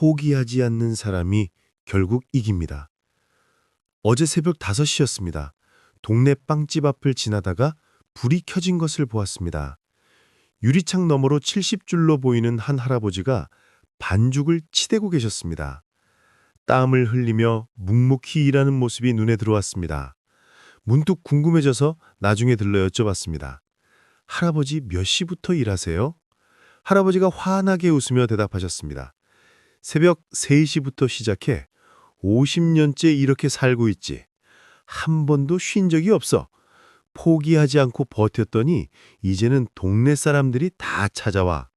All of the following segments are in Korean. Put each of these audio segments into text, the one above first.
포기하지 않는 사람이 결국 이깁니다. 어제 새벽 5시였습니다. 동네 빵집 앞을 지나다가 불이 켜진 것을 보았습니다. 유리창 너머로 70줄로 보이는 한 할아버지가 반죽을 치대고 계셨습니다. 땀을 흘리며 묵묵히 일하는 모습이 눈에 들어왔습니다. 문득 궁금해져서 나중에 들러 여쭤봤습니다. 할아버지 몇 시부터 일하세요? 할아버지가 환하게 웃으며 대답하셨습니다. 새벽 3시부터 시작해 50년째 이렇게 살고 있지. 한 번도 쉰 적이 없어. 포기하지 않고 버텼더니 이제는 동네 사람들이 다 찾아와.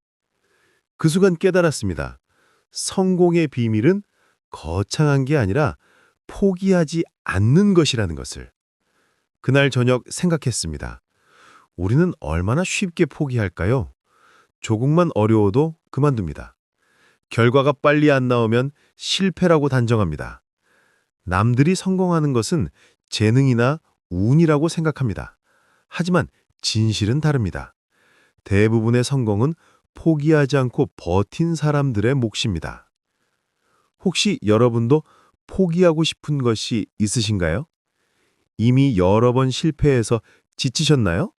그 순간 깨달았습니다. 성공의 비밀은 거창한 게 아니라 포기하지 않는 것이라는 것을. 그날 저녁 생각했습니다. 우리는 얼마나 쉽게 포기할까요? 조금만 어려워도 그만둡니다. 결과가 빨리 안 나오면 실패라고 단정합니다. 남들이 성공하는 것은 재능이나 운이라고 생각합니다. 하지만 진실은 다릅니다. 대부분의 성공은 포기하지 않고 버틴 사람들의 몫입니다. 혹시 여러분도 포기하고 싶은 것이 있으신가요? 이미 여러 번 실패해서 지치셨나요?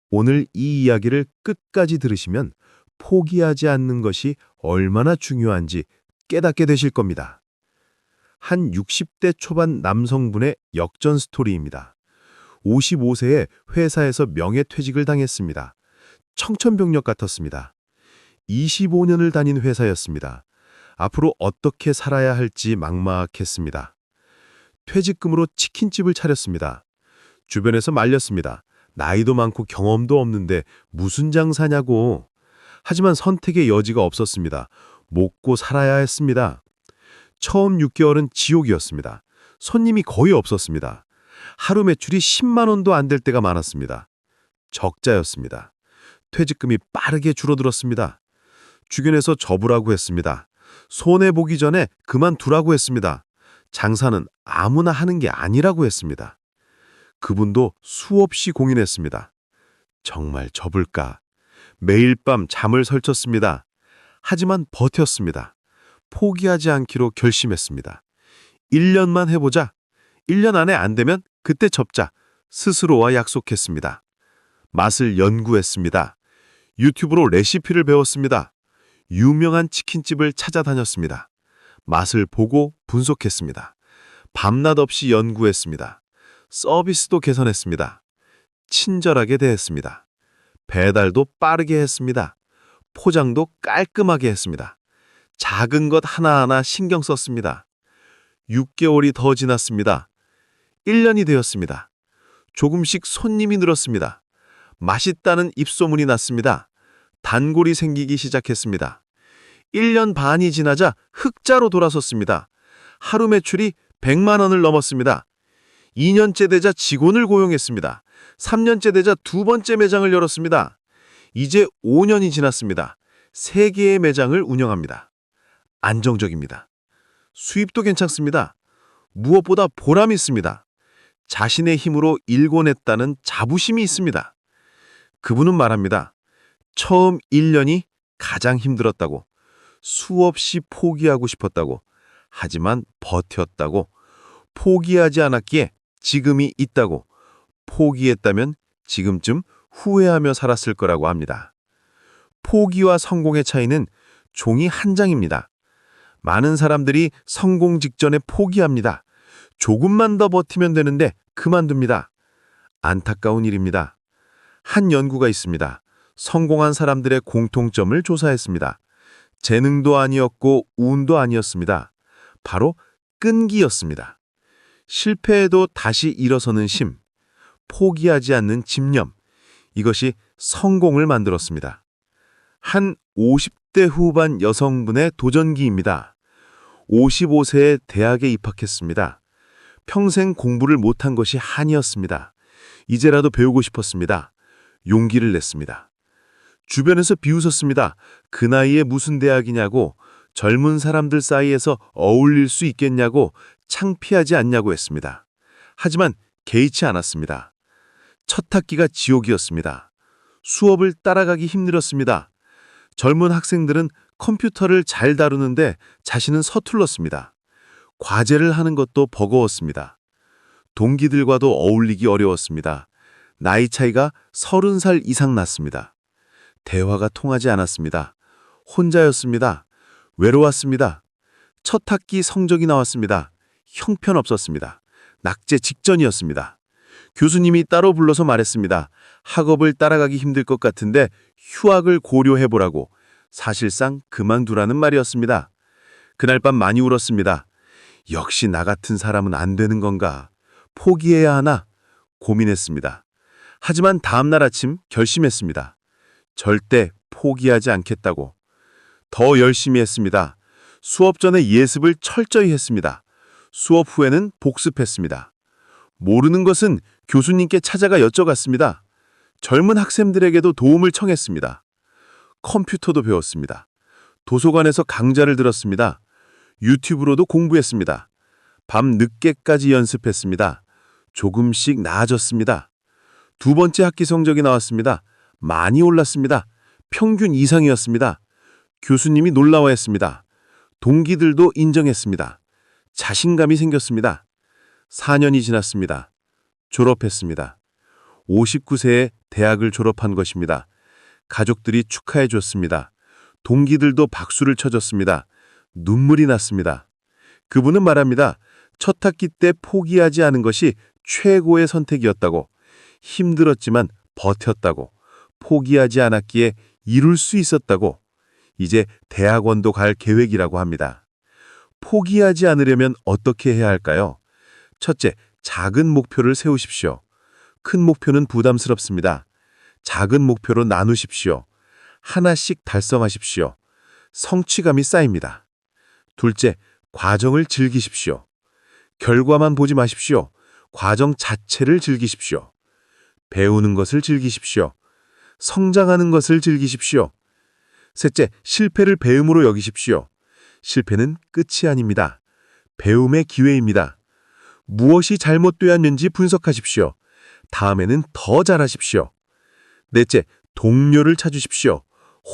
오늘 이 이야기를 끝까지 들으시면 포기하지 않는 것이 얼마나 중요한지 깨닫게 되실 겁니다. 한 60대 초반 남성분의 역전 스토리입니다. 55세에 회사에서 명예퇴직을 당했습니다. 청천벽력 같았습니다. 25년을 다닌 회사였습니다. 앞으로 어떻게 살아야 할지 막막했습니다. 퇴직금으로 치킨집을 차렸습니다. 주변에서 말렸습니다. 나이도 많고 경험도 없는데 무슨 장사냐고. 하지만 선택의 여지가 없었습니다. 먹고 살아야 했습니다. 처음 6개월은 지옥이었습니다. 손님이 거의 없었습니다. 하루 매출이 10만 원도 안 될 때가 많았습니다. 적자였습니다. 퇴직금이 빠르게 줄어들었습니다. 주변에서 접으라고 했습니다. 손해보기 전에 그만두라고 했습니다. 장사는 아무나 하는 게 아니라고 했습니다. 그분도 수없이 고민했습니다. 정말 접을까? 매일 밤 잠을 설쳤습니다. 하지만 버텼습니다. 포기하지 않기로 결심했습니다. 1년만 해보자. 1년 안에 안 되면 그때 접자. 스스로와 약속했습니다. 맛을 연구했습니다. 유튜브로 레시피를 배웠습니다. 유명한 치킨집을 찾아다녔습니다. 맛을 보고 분석했습니다. 밤낮 없이 연구했습니다. 서비스도 개선했습니다. 친절하게 대했습니다. 배달도 빠르게 했습니다. 포장도 깔끔하게 했습니다. 작은 것 하나하나 신경 썼습니다. 6개월이 더 지났습니다. 1년이 되었습니다. 조금씩 손님이 늘었습니다. 맛있다는 입소문이 났습니다. 단골이 생기기 시작했습니다. 1년 반이 지나자 흑자로 돌아섰습니다. 하루 매출이 100만 원을 넘었습니다. 2년째 되자 직원을 고용했습니다. 3년째 되자 두 번째 매장을 열었습니다. 이제 5년이 지났습니다. 3개의 매장을 운영합니다. 안정적입니다. 수입도 괜찮습니다. 무엇보다 보람이 있습니다. 자신의 힘으로 일궈냈다는 자부심이 있습니다. 그분은 말합니다. 처음 1년이 가장 힘들었다고, 수없이 포기하고 싶었다고, 하지만 버텼다고, 포기하지 않았기에 지금이 있다고, 포기했다면 지금쯤 후회하며 살았을 거라고 합니다. 포기와 성공의 차이는 종이 한 장입니다. 많은 사람들이 성공 직전에 포기합니다. 조금만 더 버티면 되는데 그만둡니다. 안타까운 일입니다. 한 연구가 있습니다. 성공한 사람들의 공통점을 조사했습니다. 재능도 아니었고 운도 아니었습니다. 바로 끈기였습니다. 실패해도 다시 일어서는 힘, 포기하지 않는 집념, 이것이 성공을 만들었습니다. 한 50대 후반 여성분의 도전기입니다. 55세에 대학에 입학했습니다. 평생 공부를 못한 것이 한이었습니다. 이제라도 배우고 싶었습니다. 용기를 냈습니다. 주변에서 비웃었습니다. 그 나이에 무슨 대학이냐고, 젊은 사람들 사이에서 어울릴 수 있겠냐고, 창피하지 않냐고 했습니다. 하지만 개의치 않았습니다. 첫 학기가 지옥이었습니다. 수업을 따라가기 힘들었습니다. 젊은 학생들은 컴퓨터를 잘 다루는데 자신은 서툴렀습니다. 과제를 하는 것도 버거웠습니다. 동기들과도 어울리기 어려웠습니다. 나이 차이가 30살 이상 났습니다. 대화가 통하지 않았습니다. 혼자였습니다. 외로웠습니다. 첫 학기 성적이 나왔습니다. 형편없었습니다. 낙제 직전이었습니다. 교수님이 따로 불러서 말했습니다. 학업을 따라가기 힘들 것 같은데 휴학을 고려해보라고. 사실상 그만두라는 말이었습니다. 그날 밤 많이 울었습니다. 역시 나 같은 사람은 안 되는 건가? 포기해야 하나? 고민했습니다. 하지만 다음날 아침 결심했습니다. 절대 포기하지 않겠다고. 더 열심히 했습니다. 수업 전에 예습을 철저히 했습니다. 수업 후에는 복습했습니다. 모르는 것은 교수님께 찾아가 여쭤갔습니다. 젊은 학생들에게도 도움을 청했습니다. 컴퓨터도 배웠습니다. 도서관에서 강좌를 들었습니다. 유튜브로도 공부했습니다. 밤 늦게까지 연습했습니다. 조금씩 나아졌습니다. 두 번째 학기 성적이 나왔습니다. 많이 올랐습니다. 평균 이상이었습니다. 교수님이 놀라워했습니다. 동기들도 인정했습니다. 자신감이 생겼습니다. 4년이 지났습니다. 졸업했습니다. 59세에 대학을 졸업한 것입니다. 가족들이 축하해 줬습니다. 동기들도 박수를 쳐줬습니다. 눈물이 났습니다. 그분은 말합니다. 첫 학기 때 포기하지 않은 것이 최고의 선택이었다고. 힘들었지만 버텼다고. 포기하지 않았기에 이룰 수 있었다고. 이제 대학원도 갈 계획이라고 합니다. 포기하지 않으려면 어떻게 해야 할까요? 첫째, 작은 목표를 세우십시오. 큰 목표는 부담스럽습니다. 작은 목표로 나누십시오. 하나씩 달성하십시오. 성취감이 쌓입니다. 둘째, 과정을 즐기십시오. 결과만 보지 마십시오. 과정 자체를 즐기십시오. 배우는 것을 즐기십시오. 성장하는 것을 즐기십시오. 셋째, 실패를 배움으로 여기십시오. 실패는 끝이 아닙니다. 배움의 기회입니다. 무엇이 잘못되었는지 분석하십시오. 다음에는 더 잘하십시오. 넷째, 동료를 찾으십시오.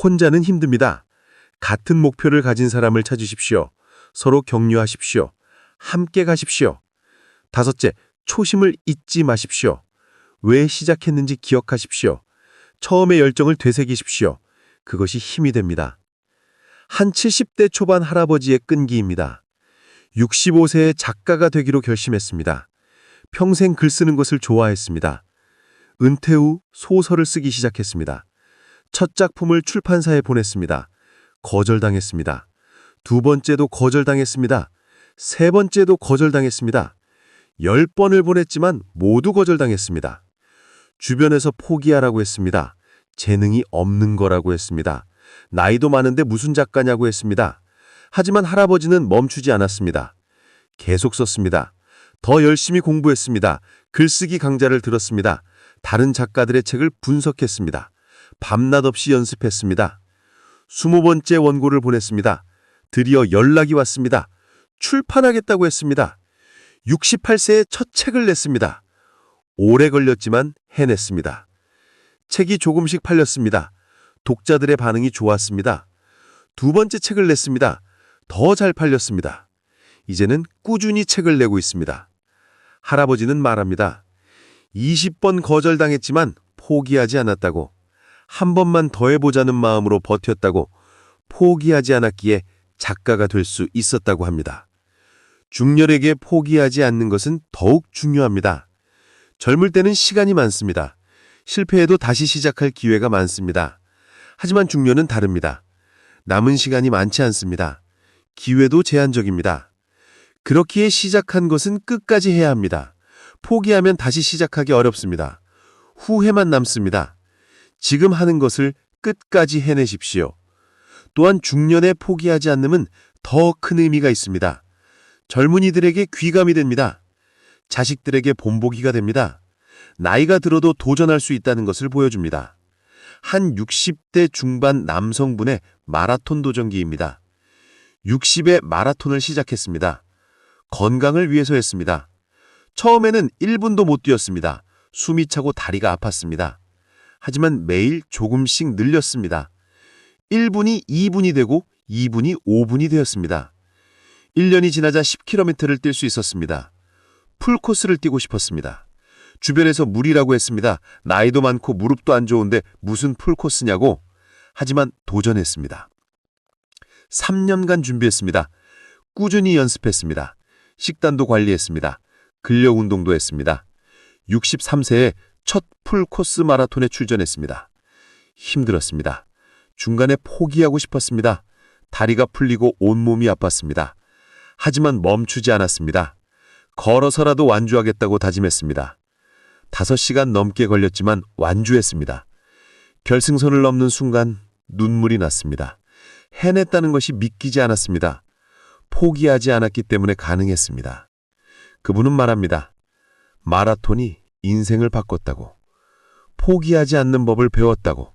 혼자는 힘듭니다. 같은 목표를 가진 사람을 찾으십시오. 서로 격려하십시오. 함께 가십시오. 다섯째, 초심을 잊지 마십시오. 왜 시작했는지 기억하십시오. 처음의 열정을 되새기십시오. 그것이 힘이 됩니다. 한 70대 초반 할아버지의 끈기입니다. 65세에 작가가 되기로 결심했습니다. 평생 글 쓰는 것을 좋아했습니다. 은퇴 후 소설을 쓰기 시작했습니다. 첫 작품을 출판사에 보냈습니다. 거절당했습니다. 두 번째도 거절당했습니다. 세 번째도 거절당했습니다. 10번을 보냈지만 모두 거절당했습니다. 주변에서 포기하라고 했습니다. 재능이 없는 거라고 했습니다. 나이도 많은데 무슨 작가냐고 했습니다. 하지만 할아버지는 멈추지 않았습니다. 계속 썼습니다. 더 열심히 공부했습니다. 글쓰기 강좌를 들었습니다. 다른 작가들의 책을 분석했습니다. 밤낮 없이 연습했습니다. 20번째 원고를 보냈습니다. 드디어 연락이 왔습니다. 출판하겠다고 했습니다. 68세에 첫 책을 냈습니다. 오래 걸렸지만 해냈습니다. 책이 조금씩 팔렸습니다. 독자들의 반응이 좋았습니다. 두 번째 책을 냈습니다. 더 잘 팔렸습니다. 이제는 꾸준히 책을 내고 있습니다. 할아버지는 말합니다. 20번 거절당했지만 포기하지 않았다고. 한 번만 더 해보자는 마음으로 버텼다고. 포기하지 않았기에 작가가 될 수 있었다고 합니다. 중년에게 포기하지 않는 것은 더욱 중요합니다. 젊을 때는 시간이 많습니다. 실패해도 다시 시작할 기회가 많습니다. 하지만 중년은 다릅니다. 남은 시간이 많지 않습니다. 기회도 제한적입니다. 그렇기에 시작한 것은 끝까지 해야 합니다. 포기하면 다시 시작하기 어렵습니다. 후회만 남습니다. 지금 하는 것을 끝까지 해내십시오. 또한 중년에 포기하지 않음은 더 큰 의미가 있습니다. 젊은이들에게 귀감이 됩니다. 자식들에게 본보기가 됩니다. 나이가 들어도 도전할 수 있다는 것을 보여줍니다. 한 60대 중반 남성분의 마라톤 도전기입니다. 60에 마라톤을 시작했습니다. 건강을 위해서 했습니다. 처음에는 1분도 못 뛰었습니다. 숨이 차고 다리가 아팠습니다. 하지만 매일 조금씩 늘렸습니다. 1분이 2분이 되고 2분이 5분이 되었습니다. 1년이 지나자 10km를 뛸 수 있었습니다. 풀코스를 뛰고 싶었습니다. 주변에서 무리라고 했습니다. 나이도 많고 무릎도 안 좋은데 무슨 풀코스냐고. 하지만 도전했습니다. 3년간 준비했습니다. 꾸준히 연습했습니다. 식단도 관리했습니다. 근력 운동도 했습니다. 63세에 첫 풀코스 마라톤에 출전했습니다. 힘들었습니다. 중간에 포기하고 싶었습니다. 다리가 풀리고 온몸이 아팠습니다. 하지만 멈추지 않았습니다. 걸어서라도 완주하겠다고 다짐했습니다. 5시간 넘게 걸렸지만 완주했습니다. 결승선을 넘는 순간 눈물이 났습니다. 해냈다는 것이 믿기지 않았습니다. 포기하지 않았기 때문에 가능했습니다. 그분은 말합니다. 마라톤이 인생을 바꿨다고, 포기하지 않는 법을 배웠다고,